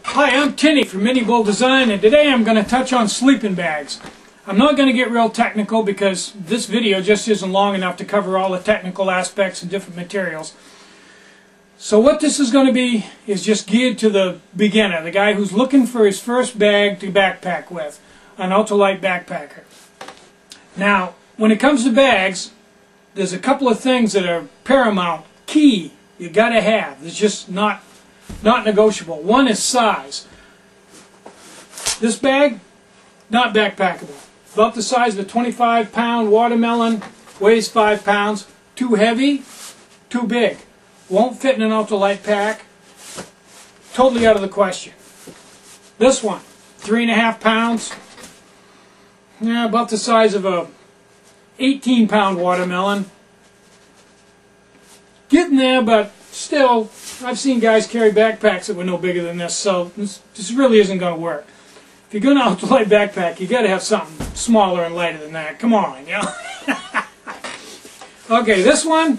Hi, I'm Tinny from minibulldesign, and today I'm going to touch on sleeping bags. I'm not going to get real technical because this video just isn't long enough to cover all the technical aspects and different materials. So what this is going to be is just geared to the beginner, the guy who's looking for his first bag to backpack with, an ultralight backpacker. Now, when it comes to bags, there's a couple of things that are paramount, key, you got to have. It's just not negotiable. One is size. This bag, not backpackable. About the size of a 25-pound watermelon, weighs 5 pounds. Too heavy, too big. Won't fit in an ultralight pack. Totally out of the question. This one, 3.5 pounds. Yeah, about the size of a 18-pound watermelon. Getting there, but still, I've seen guys carry backpacks that were no bigger than this, so this really isn't going to work. If you're going to ultralight backpack, you got to have something smaller and lighter than that. Come on, you know. Okay, this one,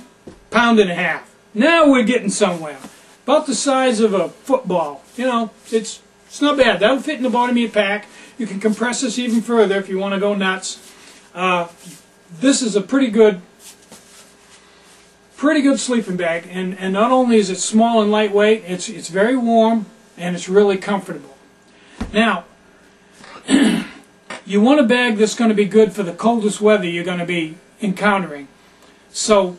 1.5 pounds. Now we're getting somewhere. About the size of a football. You know, it's not bad. That'll fit in the bottom of your pack. You can compress this even further if you want to go nuts. This is a pretty good sleeping bag, and not only is it small and lightweight, it's very warm and it's really comfortable. Now, you want a bag that's going to be good for the coldest weather you're going to be encountering. So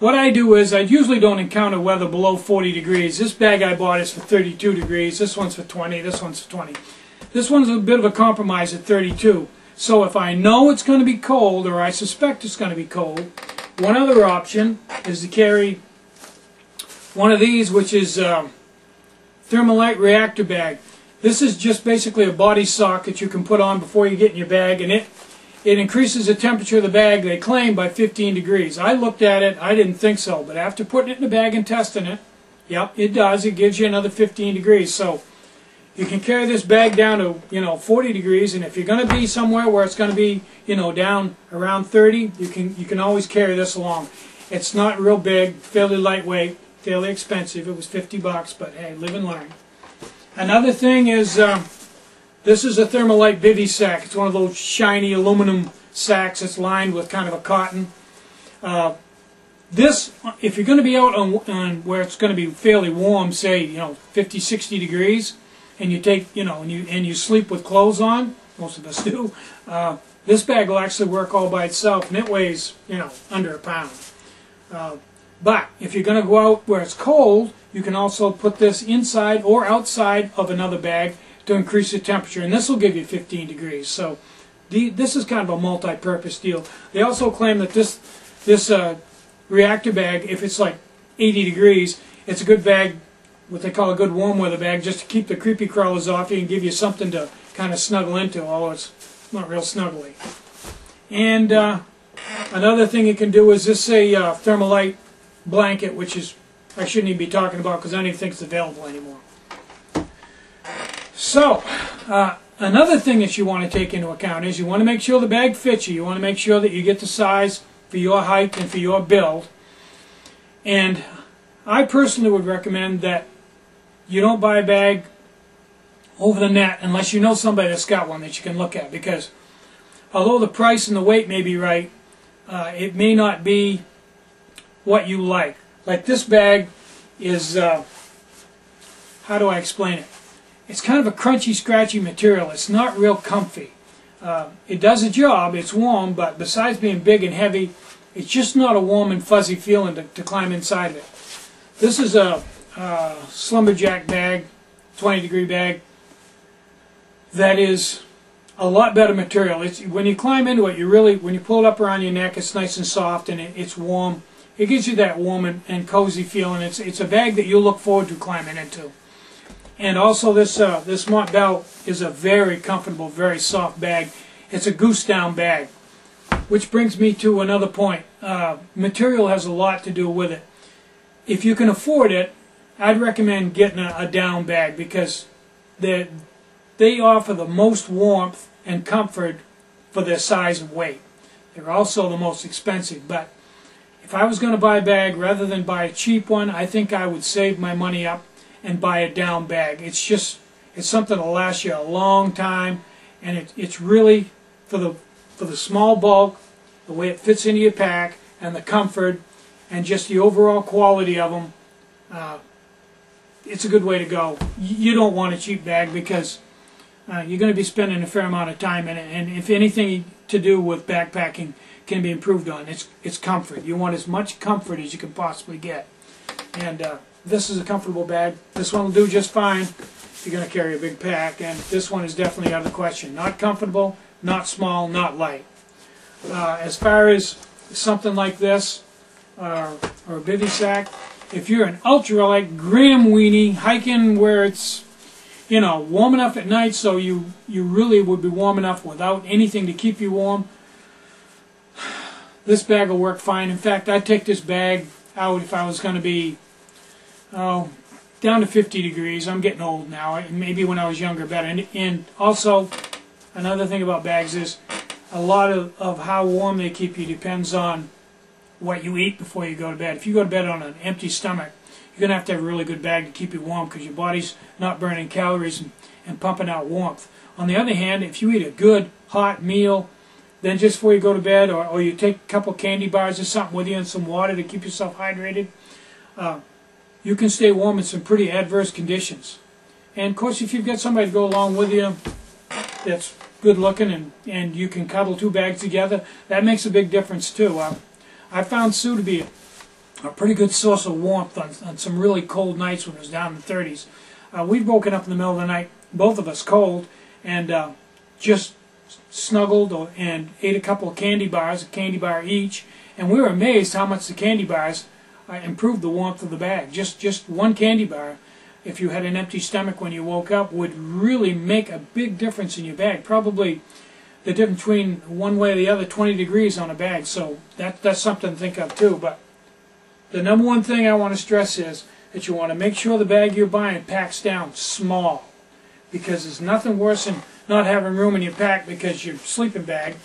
what I do is I usually don't encounter weather below 40 degrees. This bag I bought is for 32 degrees. This one's for 20. This one's for 20. This one's a bit of a compromise at 32. So if I know it's going to be cold, or I suspect it's going to be cold, one other option is to carry one of these, which is Thermalite reactor bag. This is just basically a body sock that you can put on before you get in your bag, and it increases the temperature of the bag, they claim, by 15 degrees. I looked at it, I didn't think so, but after putting it in the bag and testing it, yep, it does. It gives you another 15 degrees. So you can carry this bag down to 40 degrees, and if you're going to be somewhere where it's going to be down around 30, you can always carry this along. It's not real big, fairly lightweight, fairly expensive. It was $50, but hey, live and learn. Another thing is this is a Thermalite bivy sack. It's one of those shiny aluminum sacks that's lined with kind of a cotton. This, if you're going to be out on where it's going to be fairly warm, say 50, 60 degrees, and you take and you sleep with clothes on, most of us do, this bag will actually work all by itself, and it weighs under 1 pound. But if you're going to go out where it's cold, you can also put this inside or outside of another bag to increase the temperature, and this will give you 15 degrees. So this is kind of a multi-purpose deal. They also claim that this reactor bag, if it's like 80 degrees, it's a good bag, what they call a good warm weather bag, just to keep the creepy crawlers off you and give you something to kind of snuggle into, although it's not real snuggly. And another thing it can do is this Thermalite blanket, which is I shouldn't even be talking about because I don't even think it's available anymore. So, another thing that you want to take into account is you want to make sure the bag fits you. You want to make sure that you get the size for your height and for your build. And I personally would recommend that you don't buy a bag over the net unless you know somebody that's got one that you can look at, because although the price and the weight may be right, it may not be what you like. Like this bag is, how do I explain it? It's kind of a crunchy, scratchy material. It's not real comfy. It does a job, it's warm, but besides being big and heavy, it's just not a warm and fuzzy feeling to climb inside of it. This is a Slumberjack bag, 20-degree bag, that is a lot better material. When you climb into it, when you pull it up around your neck, it's nice and soft and it's warm. It gives you that warm and cozy feeling. It's a bag that you'll look forward to climbing into. And also this Montbell is a very comfortable, very soft bag. It's a goose down bag. Which brings me to another point. Material has a lot to do with it. If you can afford it, I'd recommend getting a down bag, because they offer the most warmth and comfort for their size and weight. They're also the most expensive, but if I was going to buy a bag, rather than buy a cheap one, I think I would save my money up and buy a down bag. It's something that'll last you a long time, and it's really for the small bulk, the way it fits into your pack, and the comfort, and just the overall quality of them. It's a good way to go. You don't want a cheap bag because you're going to be spending a fair amount of time in it, and if anything to do with backpacking can be improved on, it's comfort. You want as much comfort as you can possibly get. And this is a comfortable bag. This one will do just fine if you're going to carry a big pack, and this one is definitely out of the question. Not comfortable, not small, not light. As far as something like this, or a bivy sack, if you're an ultralight Graham weenie hiking where it's, you know, warm enough at night so you really would be warm enough without anything to keep you warm, this bag will work fine. In fact, I'd take this bag out if I was going to be down to 50 degrees. I'm getting old now. Maybe when I was younger better. And also, another thing about bags is a lot of how warm they keep you depends on what you eat before you go to bed. If you go to bed on an empty stomach, you're going to have a really good bag to keep you warm because your body's not burning calories and pumping out warmth. On the other hand, if you eat a good hot meal, then just before you go to bed, or you take a couple candy bars or something with you and some water to keep yourself hydrated, you can stay warm in some pretty adverse conditions. And of course, if you've got somebody to go along with you that's good looking and you can cuddle two bags together, that makes a big difference too. I found Sue to be a pretty good source of warmth on some really cold nights when it was down in the 30s. We've woken up in the middle of the night, both of us cold, and just snuggled and ate a couple of candy bars, a candy bar each, and we were amazed how much the candy bars improved the warmth of the bag. Just one candy bar, if you had an empty stomach when you woke up, would really make a big difference in your bag. Probably the difference between one way or the other, 20 degrees on a bag. So that's something to think of too. But the number one thing I want to stress is that you want to make sure the bag you're buying packs down small, because there's nothing worse than not having room in your pack because your sleeping bag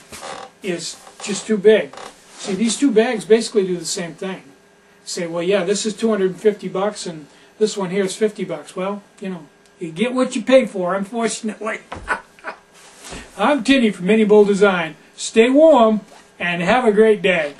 is just too big. See, these two bags basically do the same thing. Say, well, yeah, this is $250 and this one here is $50. Well, you know, you get what you pay for, unfortunately. I'm Tinny from minibulldesign. Stay warm and have a great day.